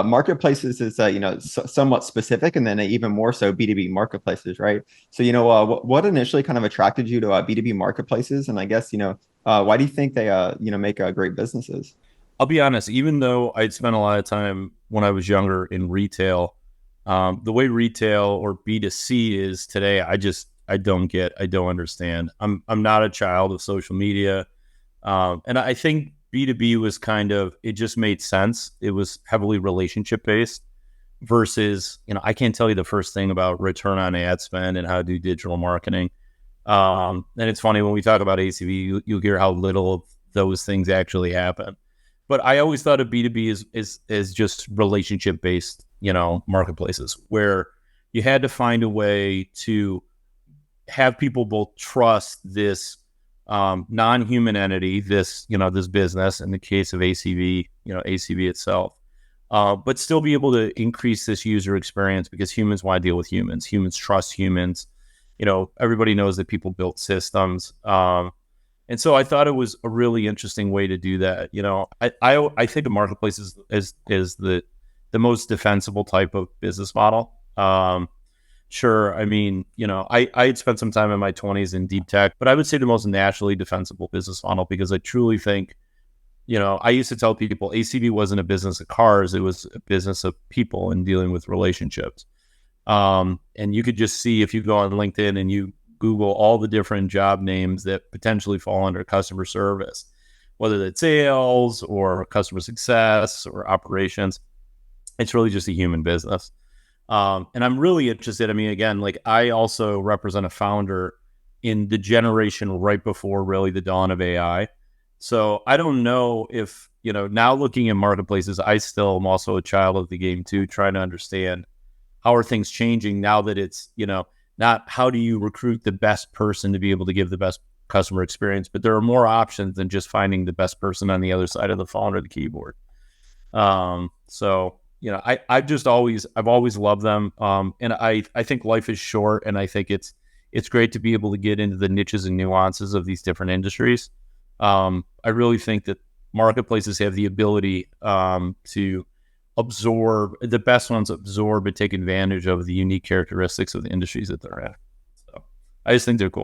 Marketplaces is somewhat specific, and then even more so B2B marketplaces, right? So what initially kind of attracted you to B2B marketplaces, and I guess why do you think they make great businesses? I'll be honest, even though I'd spent a lot of time when I was younger in retail, the way retail or B2C is today, I don't get, I don't understand. I'm not a child of social media. And I think B2B was kind of, it just made sense. It was heavily relationship based versus, I can't tell you the first thing about return on ad spend and how to do digital marketing. And it's funny when we talk about ACV, you'll hear how little of those things actually happen. But I always thought of B2B is just relationship based, marketplaces where you had to find a way to have people both trust this non-human entity, this business, in the case of ACV, ACV itself, but still be able to increase this user experience because humans want to deal with humans. Humans trust humans. Everybody knows that people built systems. And so I thought it was a really interesting way to do that. I think a marketplace is the most defensible type of business model. Sure. I mean, I had spent some time in my 20s in deep tech, but I would say the most naturally defensible business model because I truly think, I used to tell people ACV wasn't a business of cars. It was a business of people and dealing with relationships. And you could just see if you go on LinkedIn and you Google all the different job names that potentially fall under customer service, whether that's sales or customer success or operations. It's really just a human business. And I'm really interested. I mean, again, like I also represent a founder in the generation right before really the dawn of AI. So I don't know if, now looking at marketplaces, I still am also a child of the game too, trying to understand how are things changing now that it's, not how do you recruit the best person to be able to give the best customer experience, but there are more options than just finding the best person on the other side of the phone or the keyboard. So I've always loved them. And I think life is short, and I think it's great to be able to get into the niches and nuances of these different industries. I really think that marketplaces have the ability to absorb and take advantage of the unique characteristics of the industries that they're in. So I just think they're cool.